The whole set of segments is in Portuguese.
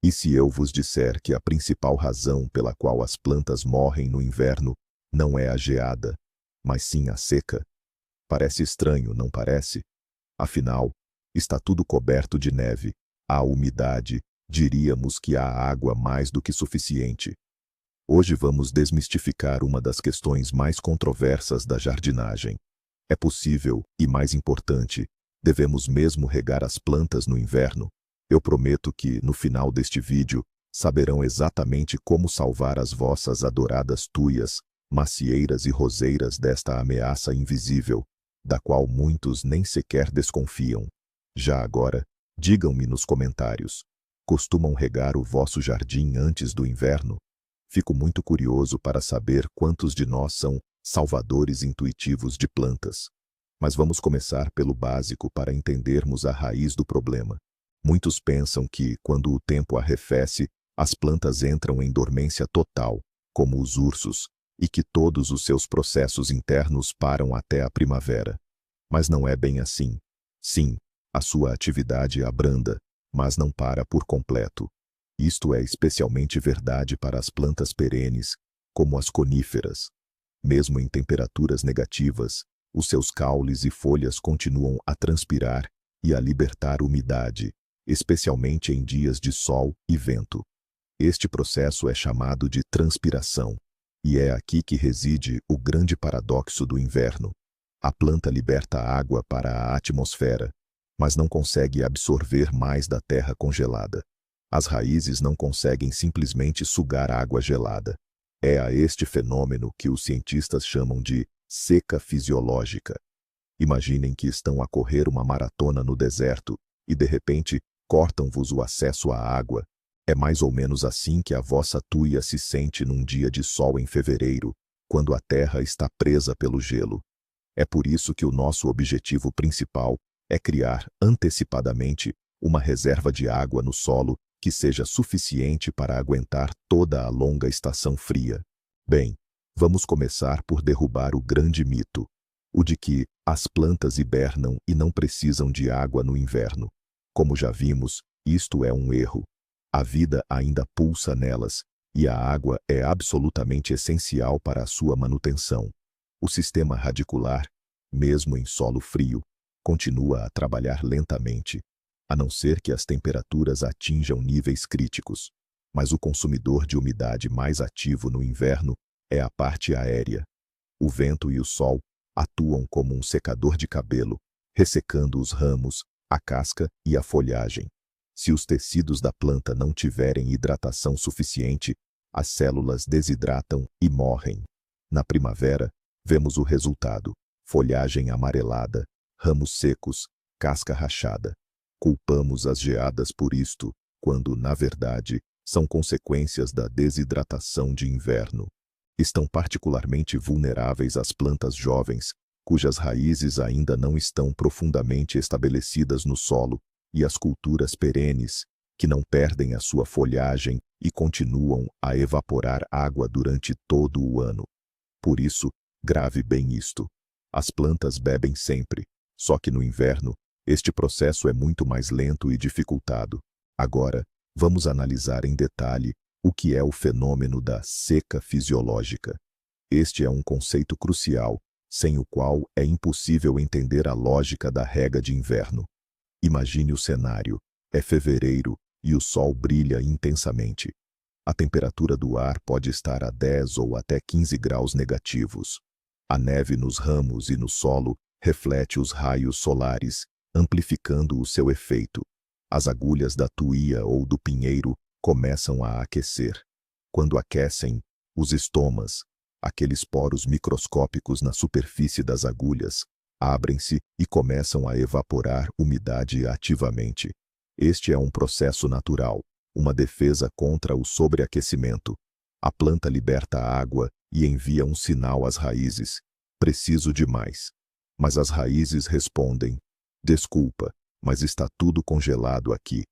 E se eu vos disser que a principal razão pela qual as plantas morrem no inverno não é a geada, mas sim a seca? Parece estranho, não parece? Afinal, está tudo coberto de neve, há umidade, diríamos que há água mais do que suficiente. Hoje vamos desmistificar uma das questões mais controversas da jardinagem. É possível, e mais importante, devemos mesmo regar as plantas no inverno? Eu prometo que, no final deste vídeo, saberão exatamente como salvar as vossas adoradas tuias, macieiras e roseiras desta ameaça invisível, da qual muitos nem sequer desconfiam. Já agora, digam-me nos comentários: costumam regar o vosso jardim antes do inverno? Fico muito curioso para saber quantos de nós são salvadores intuitivos de plantas. Mas vamos começar pelo básico para entendermos a raiz do problema. Muitos pensam que, quando o tempo arrefece, as plantas entram em dormência total, como os ursos, e que todos os seus processos internos param até a primavera. Mas não é bem assim. Sim, a sua atividade abranda, mas não para por completo. Isto é especialmente verdade para as plantas perenes, como as coníferas. Mesmo em temperaturas negativas, os seus caules e folhas continuam a transpirar e a libertar umidade, especialmente em dias de sol e vento. Este processo é chamado de transpiração, e é aqui que reside o grande paradoxo do inverno. A planta liberta água para a atmosfera, mas não consegue absorver mais da terra congelada. As raízes não conseguem simplesmente sugar água gelada. É a este fenômeno que os cientistas chamam de seca fisiológica. Imaginem que estão a correr uma maratona no deserto e, de repente, cortam-vos o acesso à água. É mais ou menos assim que a vossa tuia se sente num dia de sol em fevereiro, quando a terra está presa pelo gelo. É por isso que o nosso objetivo principal é criar antecipadamente uma reserva de água no solo que seja suficiente para aguentar toda a longa estação fria. Bem, vamos começar por derrubar o grande mito, o de que as plantas hibernam e não precisam de água no inverno. Como já vimos, isto é um erro. A vida ainda pulsa nelas, e a água é absolutamente essencial para a sua manutenção. O sistema radicular, mesmo em solo frio, continua a trabalhar lentamente, a não ser que as temperaturas atinjam níveis críticos. Mas o consumidor de umidade mais ativo no inverno é a parte aérea. O vento e o sol atuam como um secador de cabelo, ressecando os ramos, a casca e a folhagem. Se os tecidos da planta não tiverem hidratação suficiente, as células desidratam e morrem. Na primavera, vemos o resultado: folhagem amarelada, ramos secos, casca rachada. Culpamos as geadas por isto, quando, na verdade, são consequências da desidratação de inverno. Estão particularmente vulneráveis as plantas jovens, cujas raízes ainda não estão profundamente estabelecidas no solo, e as culturas perenes, que não perdem a sua folhagem e continuam a evaporar água durante todo o ano. Por isso, grave bem isto: as plantas bebem sempre, só que no inverno, este processo é muito mais lento e dificultado. Agora, vamos analisar em detalhe o que é o fenômeno da seca fisiológica. Este é um conceito crucial, sem o qual é impossível entender a lógica da rega de inverno. Imagine o cenário: é fevereiro e o sol brilha intensamente. A temperatura do ar pode estar a 10 ou até 15 graus negativos. A neve nos ramos e no solo reflete os raios solares, amplificando o seu efeito. As agulhas da tuia ou do pinheiro começam a aquecer. Quando aquecem, os estomas, aqueles poros microscópicos na superfície das agulhas, abrem-se e começam a evaporar umidade ativamente. Este é um processo natural, uma defesa contra o sobreaquecimento. A planta liberta água e envia um sinal às raízes: preciso de mais. Mas as raízes respondem: desculpa, mas está tudo congelado aqui.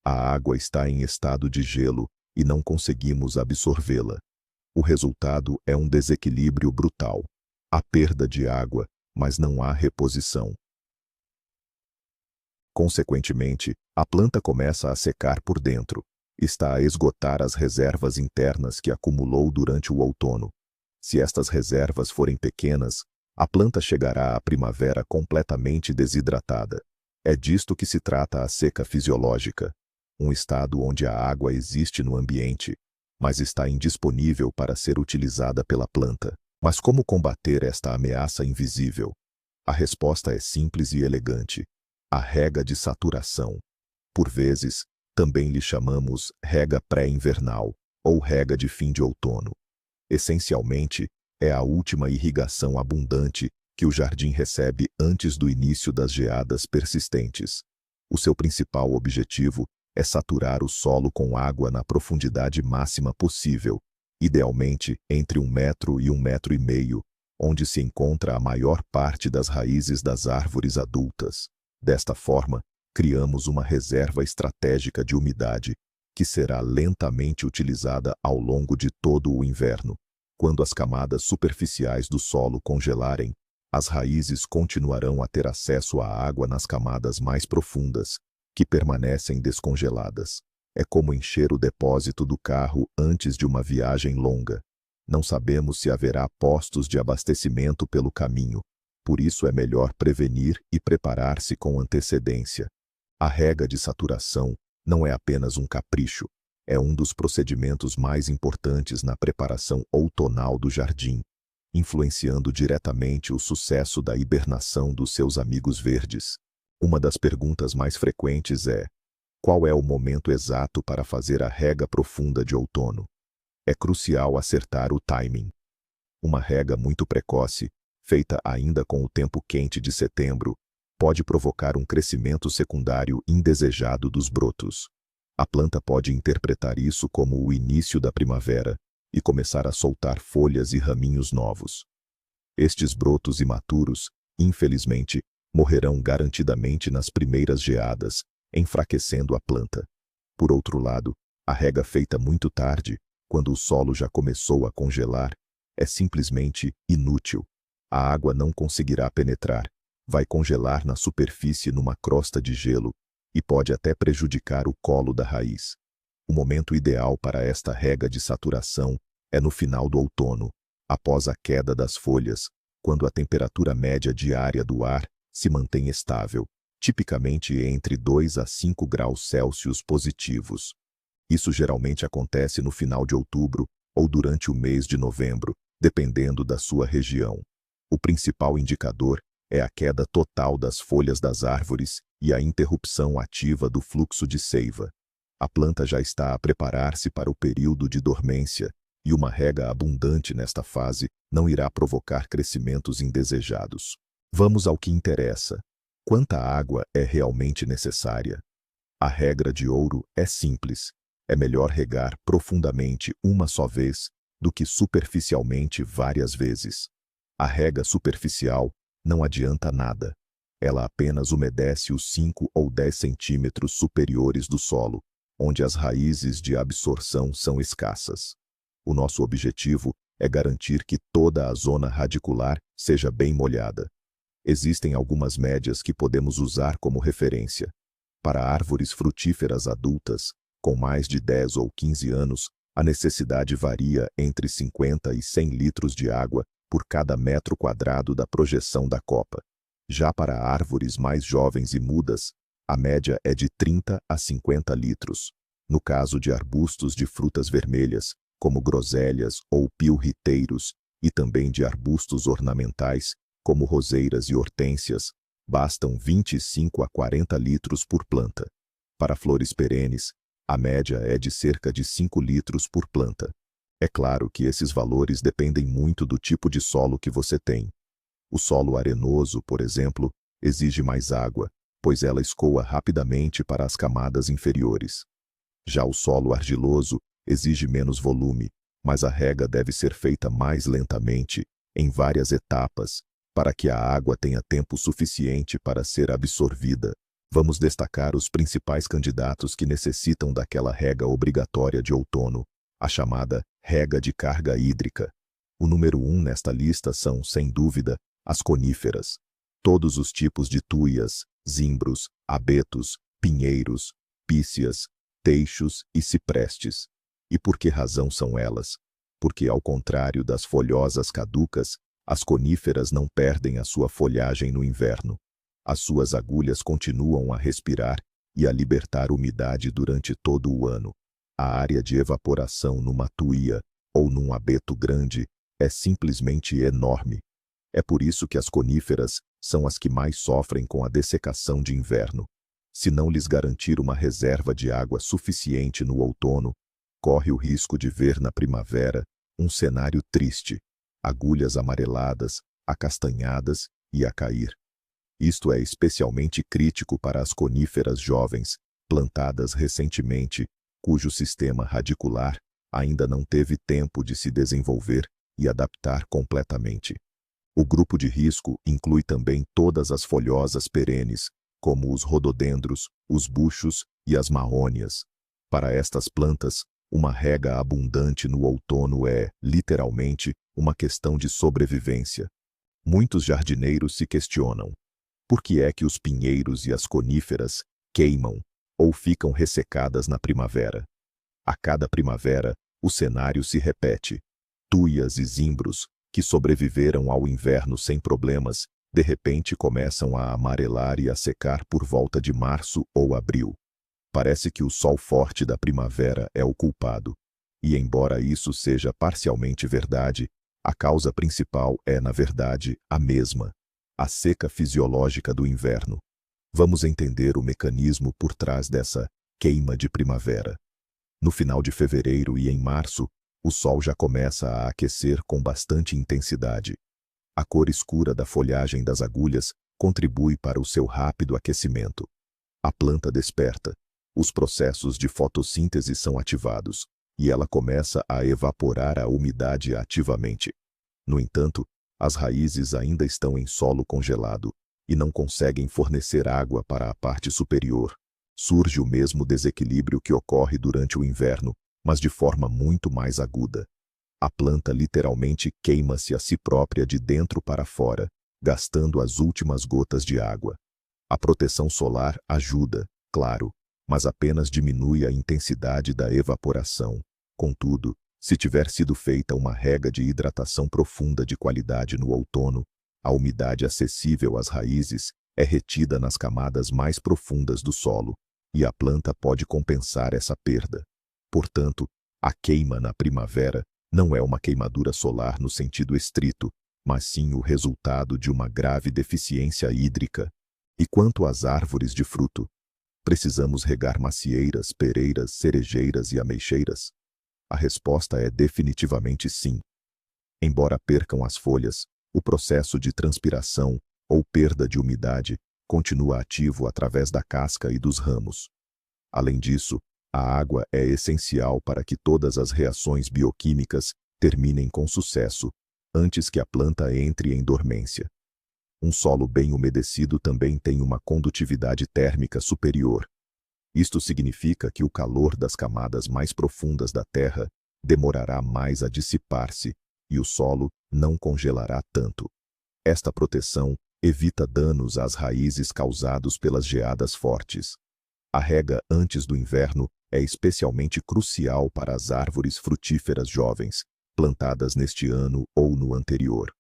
A água está em estado de gelo e não conseguimos absorvê-la. O resultado é um desequilíbrio brutal. Há perda de água, mas não há reposição. Consequentemente, a planta começa a secar por dentro. Está a esgotar as reservas internas que acumulou durante o outono. Se estas reservas forem pequenas, a planta chegará à primavera completamente desidratada. É disto que se trata a seca fisiológica, um estado onde a água existe no ambiente, mas está indisponível para ser utilizada pela planta. Mas como combater esta ameaça invisível? A resposta é simples e elegante: a rega de saturação. Por vezes, também lhe chamamos rega pré-invernal ou rega de fim de outono. Essencialmente, é a última irrigação abundante que o jardim recebe antes do início das geadas persistentes. O seu principal objetivo é saturar o solo com água na profundidade máxima possível, idealmente entre 1 metro e 1,5 metros, onde se encontra a maior parte das raízes das árvores adultas. Desta forma, criamos uma reserva estratégica de umidade, que será lentamente utilizada ao longo de todo o inverno. Quando as camadas superficiais do solo congelarem, as raízes continuarão a ter acesso à água nas camadas mais profundas, que permanecem descongeladas. É como encher o depósito do carro antes de uma viagem longa. Não sabemos se haverá postos de abastecimento pelo caminho, por isso é melhor prevenir e preparar-se com antecedência. A rega de saturação não é apenas um capricho, é um dos procedimentos mais importantes na preparação outonal do jardim, influenciando diretamente o sucesso da hibernação dos seus amigos verdes. Uma das perguntas mais frequentes é: qual é o momento exato para fazer a rega profunda de outono? É crucial acertar o timing. Uma rega muito precoce, feita ainda com o tempo quente de setembro, pode provocar um crescimento secundário indesejado dos brotos. A planta pode interpretar isso como o início da primavera e começar a soltar folhas e raminhos novos. Estes brotos imaturos, infelizmente, morrerão garantidamente nas primeiras geadas, enfraquecendo a planta. Por outro lado, a rega feita muito tarde, quando o solo já começou a congelar, é simplesmente inútil. A água não conseguirá penetrar, vai congelar na superfície numa crosta de gelo e pode até prejudicar o colo da raiz. O momento ideal para esta rega de saturação é no final do outono, após a queda das folhas, quando a temperatura média diária do ar se mantém estável, tipicamente entre 2 a 5 graus Celsius positivos. Isso geralmente acontece no final de outubro ou durante o mês de novembro, dependendo da sua região. O principal indicador é a queda total das folhas das árvores e a interrupção ativa do fluxo de seiva. A planta já está a preparar-se para o período de dormência, e uma rega abundante nesta fase não irá provocar crescimentos indesejados. Vamos ao que interessa. Quanta água é realmente necessária? A regra de ouro é simples. É melhor regar profundamente uma só vez do que superficialmente várias vezes. A rega superficial não adianta nada. Ela apenas umedece os 5 ou 10 centímetros superiores do solo, onde as raízes de absorção são escassas. O nosso objetivo é garantir que toda a zona radicular seja bem molhada. Existem algumas médias que podemos usar como referência. Para árvores frutíferas adultas, com mais de 10 ou 15 anos, a necessidade varia entre 50 e 100 litros de água por cada metro quadrado da projeção da copa. Já para árvores mais jovens e mudas, a média é de 30 a 50 litros. No caso de arbustos de frutas vermelhas, como groselhas ou piu-riteiros, e também de arbustos ornamentais, como roseiras e hortênsias, bastam 25 a 40 litros por planta. Para flores perenes, a média é de cerca de 5 litros por planta. É claro que esses valores dependem muito do tipo de solo que você tem. O solo arenoso, por exemplo, exige mais água, pois ela escoa rapidamente para as camadas inferiores. Já o solo argiloso exige menos volume, mas a rega deve ser feita mais lentamente, em várias etapas, para que a água tenha tempo suficiente para ser absorvida. Vamos destacar os principais candidatos que necessitam daquela rega obrigatória de outono, a chamada rega de carga hídrica. O número 1 nesta lista são, sem dúvida, as coníferas. Todos os tipos de tuias, zimbros, abetos, pinheiros, píceas, teixos e ciprestes. E por que razão são elas? Porque, ao contrário das folhosas caducas, as coníferas não perdem a sua folhagem no inverno. As suas agulhas continuam a respirar e a libertar umidade durante todo o ano. A área de evaporação numa tuia ou num abeto grande é simplesmente enorme. É por isso que as coníferas são as que mais sofrem com a dessecação de inverno. Se não lhes garantir uma reserva de água suficiente no outono, corre o risco de ver na primavera um cenário triste: agulhas amareladas, acastanhadas e a cair. Isto é especialmente crítico para as coníferas jovens, plantadas recentemente, cujo sistema radicular ainda não teve tempo de se desenvolver e adaptar completamente. O grupo de risco inclui também todas as folhosas perenes, como os rododendros, os buchos e as marrônias. Para estas plantas, uma rega abundante no outono é, literalmente, uma questão de sobrevivência. Muitos jardineiros se questionam: por que é que os pinheiros e as coníferas queimam ou ficam ressecadas na primavera? A cada primavera, o cenário se repete. Tuias e zimbros, que sobreviveram ao inverno sem problemas, de repente começam a amarelar e a secar por volta de março ou abril. Parece que o sol forte da primavera é o culpado. E embora isso seja parcialmente verdade, a causa principal é, na verdade, a mesma: a seca fisiológica do inverno. Vamos entender o mecanismo por trás dessa queima de primavera. No final de fevereiro e em março, o sol já começa a aquecer com bastante intensidade. A cor escura da folhagem das agulhas contribui para o seu rápido aquecimento. A planta desperta, os processos de fotossíntese são ativados, e ela começa a evaporar a umidade ativamente. No entanto, as raízes ainda estão em solo congelado e não conseguem fornecer água para a parte superior. Surge o mesmo desequilíbrio que ocorre durante o inverno, mas de forma muito mais aguda. A planta literalmente queima-se a si própria de dentro para fora, gastando as últimas gotas de água. A proteção solar ajuda, claro, mas apenas diminui a intensidade da evaporação. Contudo, se tiver sido feita uma rega de hidratação profunda de qualidade no outono, a umidade acessível às raízes é retida nas camadas mais profundas do solo, e a planta pode compensar essa perda. Portanto, a queima na primavera não é uma queimadura solar no sentido estrito, mas sim o resultado de uma grave deficiência hídrica. E quanto às árvores de fruto? Precisamos regar macieiras, pereiras, cerejeiras e ameixeiras? A resposta é definitivamente sim. Embora percam as folhas, o processo de transpiração ou perda de umidade continua ativo através da casca e dos ramos. Além disso, a água é essencial para que todas as reações bioquímicas terminem com sucesso, antes que a planta entre em dormência. Um solo bem umedecido também tem uma condutividade térmica superior. Isto significa que o calor das camadas mais profundas da terra demorará mais a dissipar-se e o solo não congelará tanto. Esta proteção evita danos às raízes causados pelas geadas fortes. A rega antes do inverno é especialmente crucial para as árvores frutíferas jovens, plantadas neste ano ou no anterior.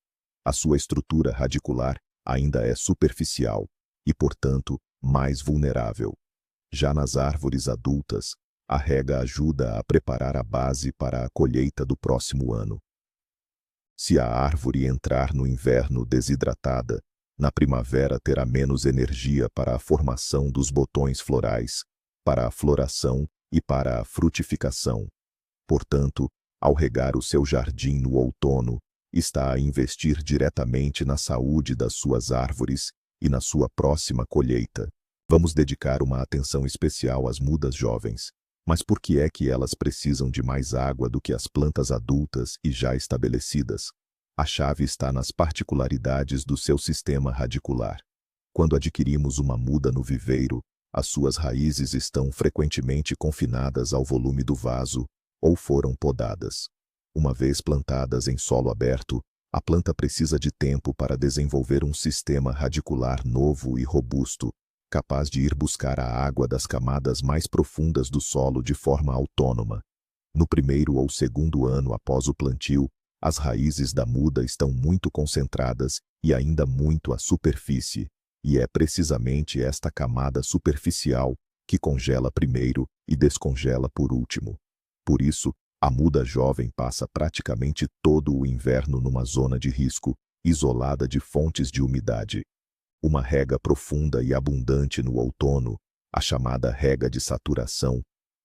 A sua estrutura radicular ainda é superficial e, portanto, mais vulnerável. Já nas árvores adultas, a rega ajuda a preparar a base para a colheita do próximo ano. Se a árvore entrar no inverno desidratada, na primavera terá menos energia para a formação dos botões florais, para a floração e para a frutificação. Portanto, ao regar o seu jardim no outono, está a investir diretamente na saúde das suas árvores e na sua próxima colheita. Vamos dedicar uma atenção especial às mudas jovens. Mas por que é que elas precisam de mais água do que as plantas adultas e já estabelecidas? A chave está nas particularidades do seu sistema radicular. Quando adquirimos uma muda no viveiro, as suas raízes estão frequentemente confinadas ao volume do vaso ou foram podadas. Uma vez plantadas em solo aberto, a planta precisa de tempo para desenvolver um sistema radicular novo e robusto, capaz de ir buscar a água das camadas mais profundas do solo de forma autônoma. No primeiro ou segundo ano após o plantio, as raízes da muda estão muito concentradas e ainda muito à superfície, e é precisamente esta camada superficial que congela primeiro e descongela por último. Por isso, a muda jovem passa praticamente todo o inverno numa zona de risco, isolada de fontes de umidade. Uma rega profunda e abundante no outono, a chamada rega de saturação,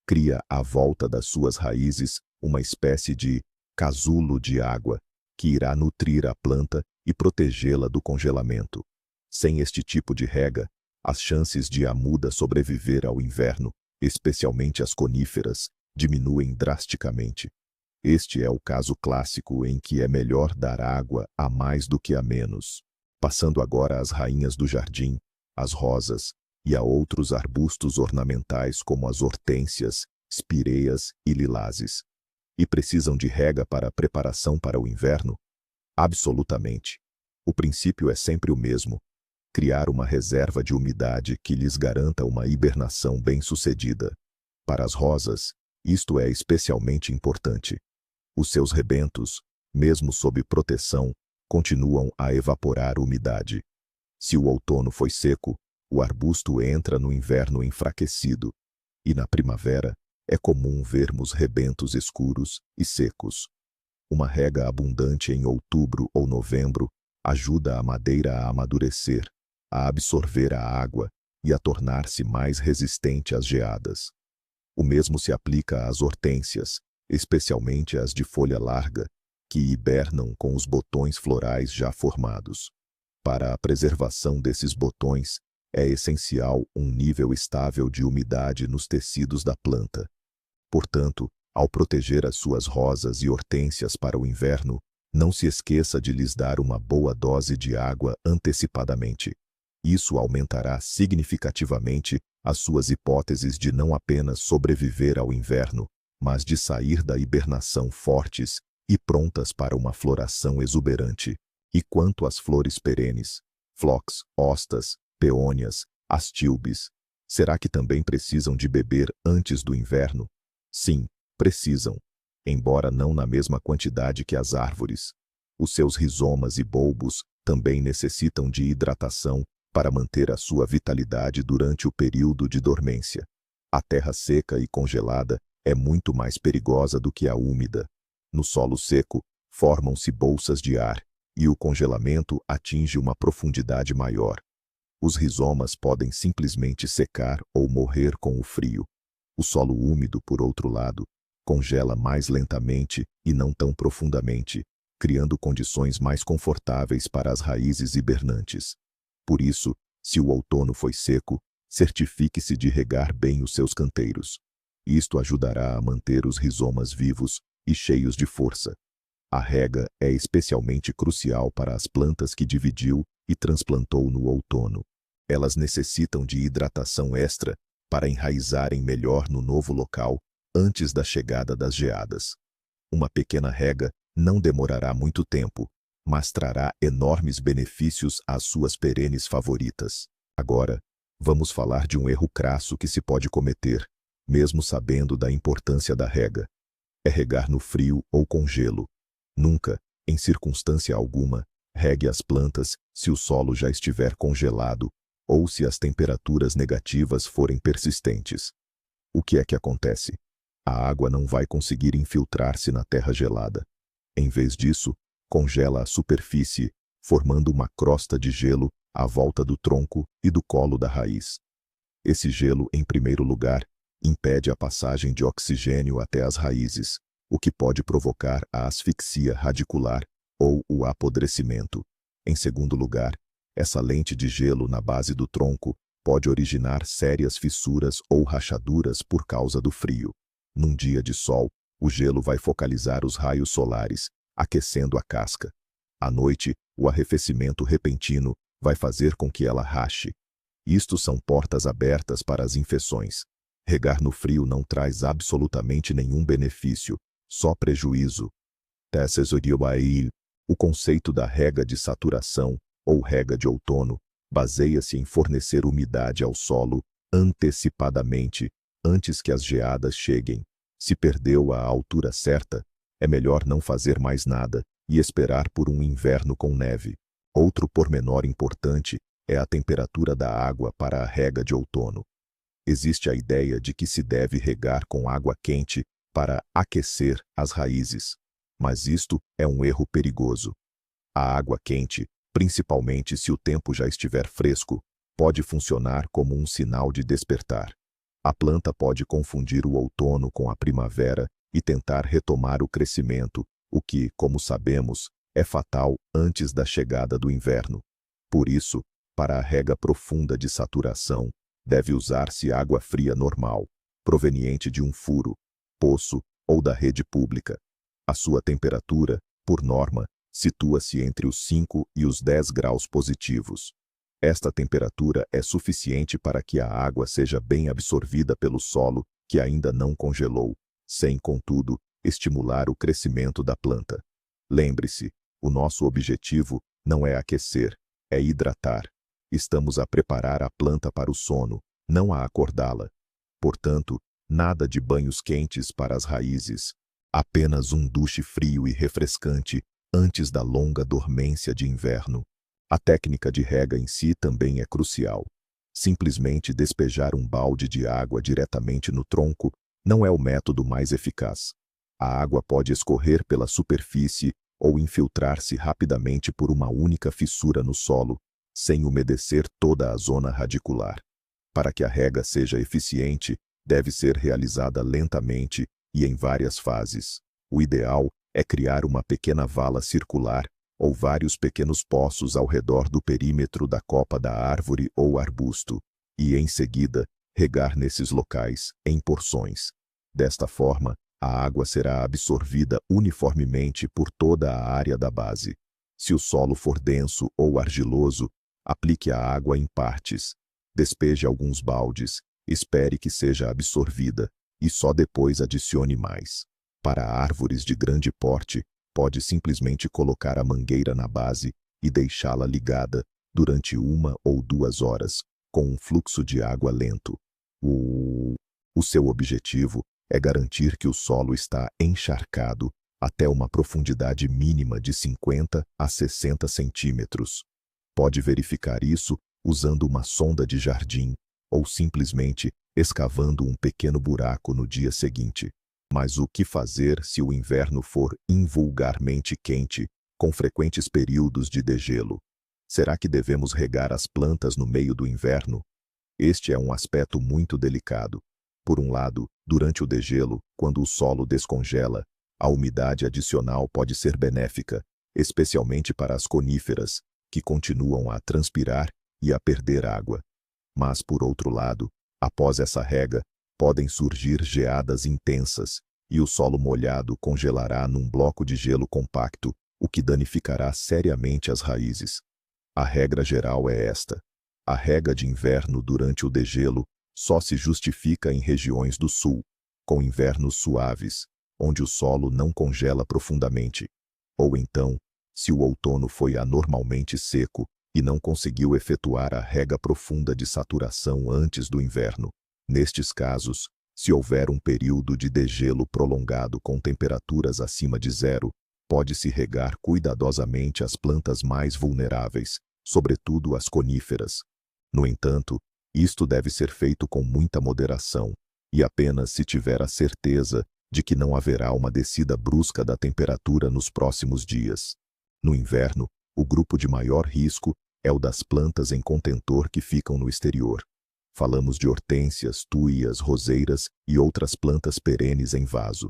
cria à volta das suas raízes uma espécie de casulo de água que irá nutrir a planta e protegê-la do congelamento. Sem este tipo de rega, as chances de a muda sobreviver ao inverno, especialmente as coníferas, diminuem drasticamente. Este é o caso clássico em que é melhor dar água a mais do que a menos. Passando agora às rainhas do jardim, as rosas, e a outros arbustos ornamentais como as hortênsias, espireias e lilazes. E precisam de rega para a preparação para o inverno? Absolutamente. O princípio é sempre o mesmo: criar uma reserva de umidade que lhes garanta uma hibernação bem-sucedida. Para as rosas, isto é especialmente importante. Os seus rebentos, mesmo sob proteção, continuam a evaporar umidade. Se o outono foi seco, o arbusto entra no inverno enfraquecido, e na primavera é comum vermos rebentos escuros e secos. Uma rega abundante em outubro ou novembro ajuda a madeira a amadurecer, a absorver a água e a tornar-se mais resistente às geadas. O mesmo se aplica às hortênsias, especialmente as de folha larga, que hibernam com os botões florais já formados. Para a preservação desses botões, é essencial um nível estável de umidade nos tecidos da planta. Portanto, ao proteger as suas rosas e hortênsias para o inverno, não se esqueça de lhes dar uma boa dose de água antecipadamente. Isso aumentará significativamente as suas hipóteses de não apenas sobreviver ao inverno, mas de sair da hibernação fortes e prontas para uma floração exuberante. E quanto às flores perenes, phlox, hostas, peônias, astilbes, será que também precisam de beber antes do inverno? Sim, precisam, embora não na mesma quantidade que as árvores. Os seus rizomas e bulbos também necessitam de hidratação para manter a sua vitalidade durante o período de dormência. A terra seca e congelada é muito mais perigosa do que a úmida. No solo seco, formam-se bolsas de ar, e o congelamento atinge uma profundidade maior. Os rizomas podem simplesmente secar ou morrer com o frio. O solo úmido, por outro lado, congela mais lentamente e não tão profundamente, criando condições mais confortáveis para as raízes hibernantes. Por isso, se o outono foi seco, certifique-se de regar bem os seus canteiros. Isto ajudará a manter os rizomas vivos e cheios de força. A rega é especialmente crucial para as plantas que dividiu e transplantou no outono. Elas necessitam de hidratação extra para enraizarem melhor no novo local antes da chegada das geadas. Uma pequena rega não demorará muito tempo, mas trará enormes benefícios às suas perenes favoritas. Agora, vamos falar de um erro crasso que se pode cometer, mesmo sabendo da importância da rega. É regar no frio ou com gelo. Nunca, em circunstância alguma, regue as plantas se o solo já estiver congelado ou se as temperaturas negativas forem persistentes. O que é que acontece? A água não vai conseguir infiltrar-se na terra gelada. Em vez disso, congela a superfície, formando uma crosta de gelo à volta do tronco e do colo da raiz. Esse gelo, em primeiro lugar, impede a passagem de oxigênio até as raízes, o que pode provocar a asfixia radicular ou o apodrecimento. Em segundo lugar, essa lente de gelo na base do tronco pode originar sérias fissuras ou rachaduras por causa do frio. Num dia de sol, o gelo vai focalizar os raios solares, aquecendo a casca. À noite, o arrefecimento repentino vai fazer com que ela rache. Isto são portas abertas para as infecções. Regar no frio não traz absolutamente nenhum benefício, só prejuízo. O conceito da rega de saturação, ou rega de outono, baseia-se em fornecer umidade ao solo antecipadamente, antes que as geadas cheguem. Se perdeu a altura certa, é melhor não fazer mais nada e esperar por um inverno com neve. Outro pormenor importante é a temperatura da água para a rega de outono. Existe a ideia de que se deve regar com água quente para aquecer as raízes, mas isto é um erro perigoso. A água quente, principalmente se o tempo já estiver fresco, pode funcionar como um sinal de despertar. A planta pode confundir o outono com a primavera e tentar retomar o crescimento, o que, como sabemos, é fatal antes da chegada do inverno. Por isso, para a rega profunda de saturação, deve usar-se água fria normal, proveniente de um furo, poço ou da rede pública. A sua temperatura, por norma, situa-se entre os 5 e os 10 graus positivos. Esta temperatura é suficiente para que a água seja bem absorvida pelo solo que ainda não congelou, sem, contudo, estimular o crescimento da planta. Lembre-se, o nosso objetivo não é aquecer, é hidratar. Estamos a preparar a planta para o sono, não a acordá-la. Portanto, nada de banhos quentes para as raízes, apenas um duche frio e refrescante antes da longa dormência de inverno. A técnica de rega em si também é crucial. Simplesmente despejar um balde de água diretamente no tronco não é o método mais eficaz. A água pode escorrer pela superfície ou infiltrar-se rapidamente por uma única fissura no solo, sem umedecer toda a zona radicular. Para que a rega seja eficiente, deve ser realizada lentamente e em várias fases. O ideal é criar uma pequena vala circular ou vários pequenos poços ao redor do perímetro da copa da árvore ou arbusto, e, em seguida, regar nesses locais, em porções. Desta forma, a água será absorvida uniformemente por toda a área da base. Se o solo for denso ou argiloso, aplique a água em partes. Despeje alguns baldes, espere que seja absorvida, e só depois adicione mais. Para árvores de grande porte, pode simplesmente colocar a mangueira na base e deixá-la ligada durante 1 ou 2 horas, com um fluxo de água lento. O seu objetivo é garantir que o solo está encharcado até uma profundidade mínima de 50 a 60 centímetros. Pode verificar isso usando uma sonda de jardim ou simplesmente escavando um pequeno buraco no dia seguinte. Mas o que fazer se o inverno for invulgarmente quente, com frequentes períodos de degelo? Será que devemos regar as plantas no meio do inverno? Este é um aspecto muito delicado. Por um lado, durante o degelo, quando o solo descongela, a umidade adicional pode ser benéfica, especialmente para as coníferas, que continuam a transpirar e a perder água. Mas, por outro lado, após essa rega, podem surgir geadas intensas, e o solo molhado congelará num bloco de gelo compacto, o que danificará seriamente as raízes. A regra geral é esta: a rega de inverno durante o degelo só se justifica em regiões do sul, com invernos suaves, onde o solo não congela profundamente. Ou então, se o outono foi anormalmente seco e não conseguiu efetuar a rega profunda de saturação antes do inverno. Nestes casos, se houver um período de degelo prolongado com temperaturas acima de 0, pode-se regar cuidadosamente as plantas mais vulneráveis, sobretudo as coníferas. No entanto, isto deve ser feito com muita moderação, e apenas se tiver a certeza de que não haverá uma descida brusca da temperatura nos próximos dias. No inverno, o grupo de maior risco é o das plantas em contentor que ficam no exterior. Falamos de hortênsias, tuias, roseiras e outras plantas perenes em vaso.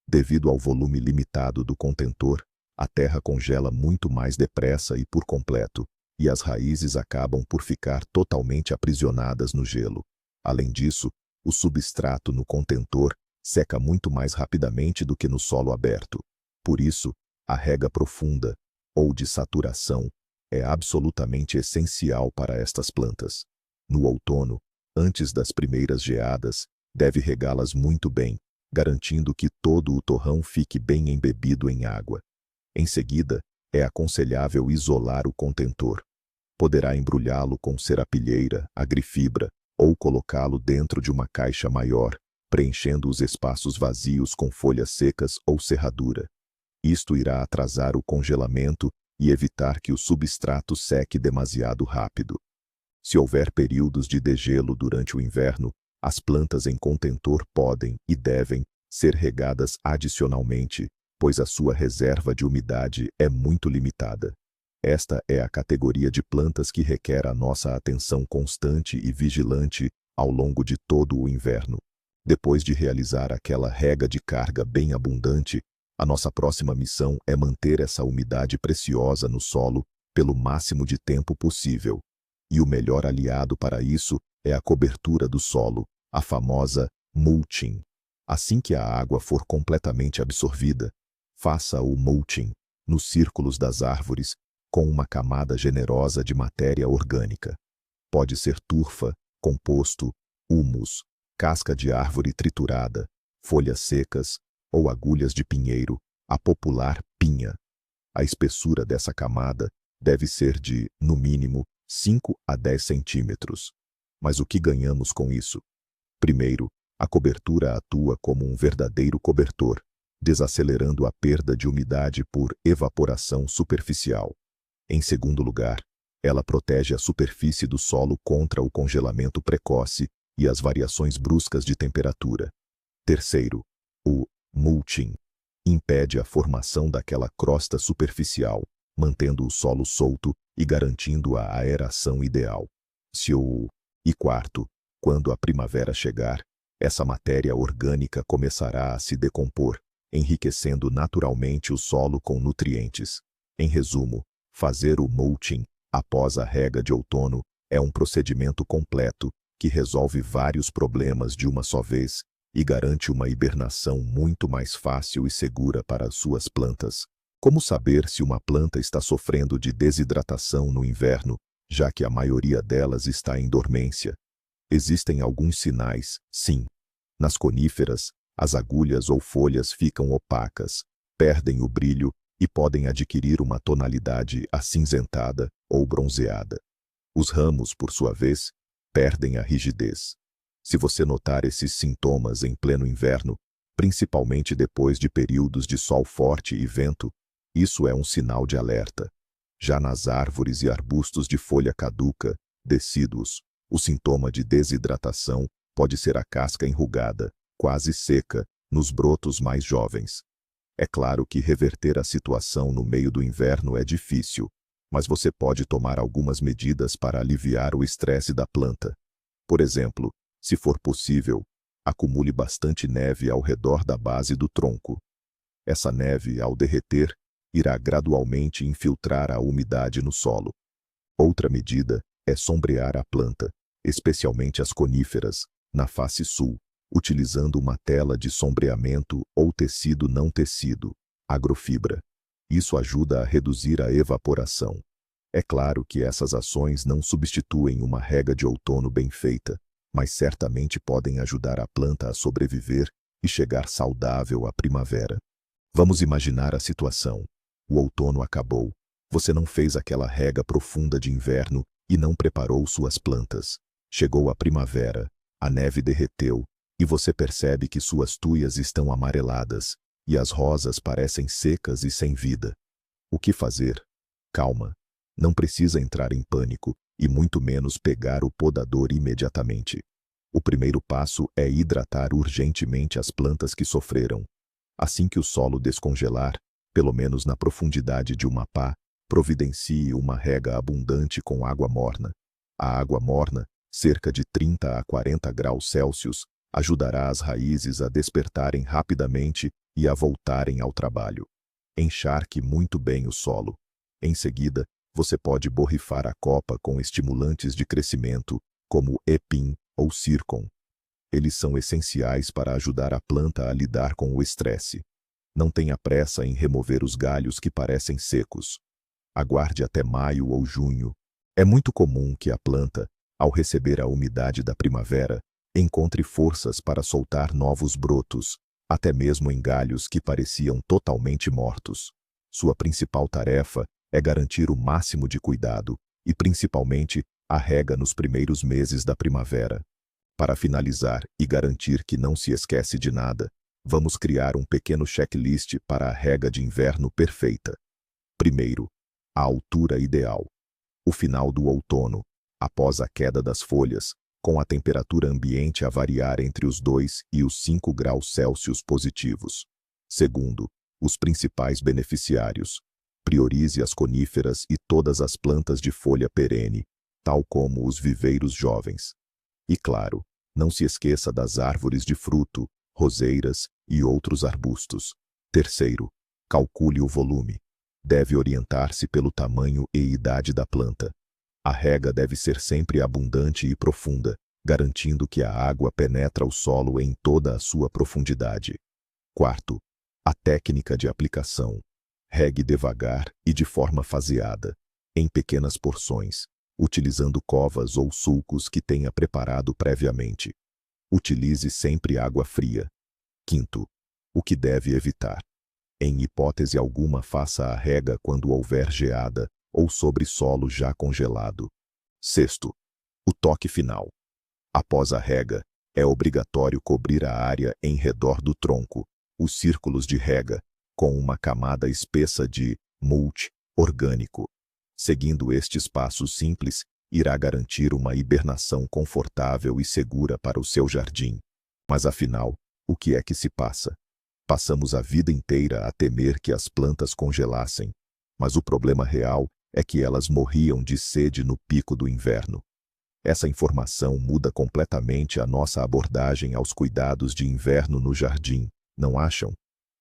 Devido ao volume limitado do contentor, a terra congela muito mais depressa e por completo, e as raízes acabam por ficar totalmente aprisionadas no gelo. Além disso, o substrato no contentor seca muito mais rapidamente do que no solo aberto. Por isso, a rega profunda, ou de saturação, é absolutamente essencial para estas plantas. No outono, antes das primeiras geadas, deve regá-las muito bem, garantindo que todo o torrão fique bem embebido em água. Em seguida, é aconselhável isolar o contentor. Poderá embrulhá-lo com serapilheira, agrifibra, ou colocá-lo dentro de uma caixa maior, preenchendo os espaços vazios com folhas secas ou serradura. Isto irá atrasar o congelamento e evitar que o substrato seque demasiado rápido. Se houver períodos de degelo durante o inverno, as plantas em contentor podem e devem ser regadas adicionalmente, pois a sua reserva de umidade é muito limitada. Esta é a categoria de plantas que requer a nossa atenção constante e vigilante ao longo de todo o inverno. Depois de realizar aquela rega de carga bem abundante, a nossa próxima missão é manter essa umidade preciosa no solo pelo máximo de tempo possível. E o melhor aliado para isso é a cobertura do solo, a famosa mulching. Assim que a água for completamente absorvida, faça o mulching nos círculos das árvores com uma camada generosa de matéria orgânica. Pode ser turfa, composto, humus, casca de árvore triturada, folhas secas ou agulhas de pinheiro, a popular pinha. A espessura dessa camada deve ser de, no mínimo, 5 a 10 centímetros. Mas o que ganhamos com isso? Primeiro, a cobertura atua como um verdadeiro cobertor, desacelerando a perda de umidade por evaporação superficial. Em segundo lugar, ela protege a superfície do solo contra o congelamento precoce e as variações bruscas de temperatura. Terceiro, o mulching impede a formação daquela crosta superficial, mantendo o solo solto e garantindo a aeração ideal. E quarto, quando a primavera chegar, essa matéria orgânica começará a se decompor, enriquecendo naturalmente o solo com nutrientes. Em resumo, fazer o mulching após a rega de outono é um procedimento completo que resolve vários problemas de uma só vez e garante uma hibernação muito mais fácil e segura para as suas plantas. Como saber se uma planta está sofrendo de desidratação no inverno, já que a maioria delas está em dormência? Existem alguns sinais, sim. Nas coníferas, as agulhas ou folhas ficam opacas, perdem o brilho e podem adquirir uma tonalidade acinzentada ou bronzeada. Os ramos, por sua vez, perdem a rigidez. Se você notar esses sintomas em pleno inverno, principalmente depois de períodos de sol forte e vento, isso é um sinal de alerta. Já nas árvores e arbustos de folha caduca, decíduos, o sintoma de desidratação pode ser a casca enrugada, quase seca, nos brotos mais jovens. É claro que reverter a situação no meio do inverno é difícil, mas você pode tomar algumas medidas para aliviar o estresse da planta. Por exemplo, se for possível, acumule bastante neve ao redor da base do tronco. Essa neve, ao derreter, irá gradualmente infiltrar a umidade no solo. Outra medida é sombrear a planta, especialmente as coníferas, na face sul, utilizando uma tela de sombreamento ou tecido não tecido, agrofibra. Isso ajuda a reduzir a evaporação. É claro que essas ações não substituem uma rega de outono bem feita, mas certamente podem ajudar a planta a sobreviver e chegar saudável à primavera. Vamos imaginar a situação. O outono acabou. Você não fez aquela rega profunda de inverno e não preparou suas plantas. Chegou a primavera, a neve derreteu, e você percebe que suas tuias estão amareladas, e as rosas parecem secas e sem vida. O que fazer? Calma. Não precisa entrar em pânico, e muito menos pegar o podador imediatamente. O primeiro passo é hidratar urgentemente as plantas que sofreram. Assim que o solo descongelar, pelo menos na profundidade de uma pá, providencie uma rega abundante com água morna. A água morna, cerca de 30 a 40 graus Celsius, ajudará as raízes a despertarem rapidamente e a voltarem ao trabalho. Encharque muito bem o solo. Em seguida, você pode borrifar a copa com estimulantes de crescimento, como Epin ou Circon. Eles são essenciais para ajudar a planta a lidar com o estresse. Não tenha pressa em remover os galhos que parecem secos. Aguarde até maio ou junho. É muito comum que a planta, ao receber a umidade da primavera, encontre forças para soltar novos brotos, até mesmo em galhos que pareciam totalmente mortos. Sua principal tarefa é garantir o máximo de cuidado, e principalmente a rega nos primeiros meses da primavera. Para finalizar e garantir que não se esquece de nada, vamos criar um pequeno checklist para a rega de inverno perfeita. Primeiro, a altura ideal. O final do outono, após a queda das folhas, com a temperatura ambiente a variar entre os 2 e os 5 graus Celsius positivos. Segundo, os principais beneficiários. Priorize as coníferas e todas as plantas de folha perene, tal como os viveiros jovens. E claro, não se esqueça das árvores de fruto, roseiras e outros arbustos. Terceiro, calcule o volume. Deve orientar-se pelo tamanho e idade da planta. A rega deve ser sempre abundante e profunda, garantindo que a água penetra o solo em toda a sua profundidade. Quarto, a técnica de aplicação. Regue devagar e de forma faseada, em pequenas porções, utilizando covas ou sulcos que tenha preparado previamente. Utilize sempre água fria. Quinto, o que deve evitar. Em hipótese alguma, faça a rega quando houver geada ou sobre solo já congelado. Sexto, o toque final. Após a rega, é obrigatório cobrir a área em redor do tronco, os círculos de rega, com uma camada espessa de mulch orgânico. Seguindo estes passos simples, irá garantir uma hibernação confortável e segura para o seu jardim. Mas afinal, o que é que se passa? Passamos a vida inteira a temer que as plantas congelassem, mas o problema real é que elas morriam de sede no pico do inverno. Essa informação muda completamente a nossa abordagem aos cuidados de inverno no jardim, não acham?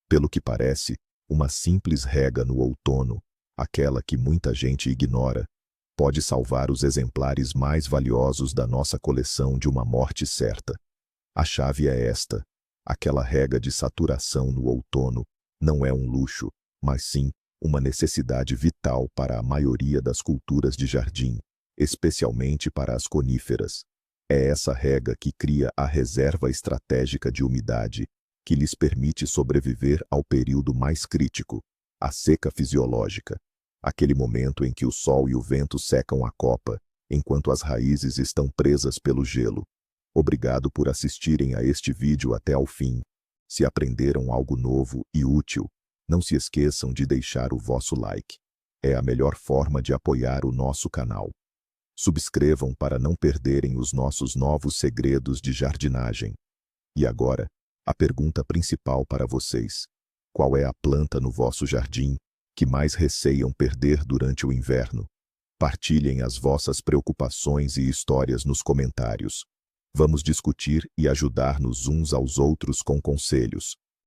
Pelo que parece, uma simples rega no outono, aquela que muita gente ignora, pode salvar os exemplares mais valiosos da nossa coleção de uma morte certa. A chave é esta: aquela rega de saturação no outono não é um luxo, mas sim uma necessidade vital para a maioria das culturas de jardim, especialmente para as coníferas. É essa rega que cria a reserva estratégica de umidade, que lhes permite sobreviver ao período mais crítico, a seca fisiológica, aquele momento em que o sol e o vento secam a copa, enquanto as raízes estão presas pelo gelo. Obrigado por assistirem a este vídeo até ao fim. Se aprenderam algo novo e útil, não se esqueçam de deixar o vosso like. É a melhor forma de apoiar o nosso canal. Subscrevam para não perderem os nossos novos segredos de jardinagem. E agora, a pergunta principal para vocês: qual é a planta no vosso jardim que mais receiam perder durante o inverno? Partilhem as vossas preocupações e histórias nos comentários. Vamos discutir e ajudar-nos uns aos outros com conselhos.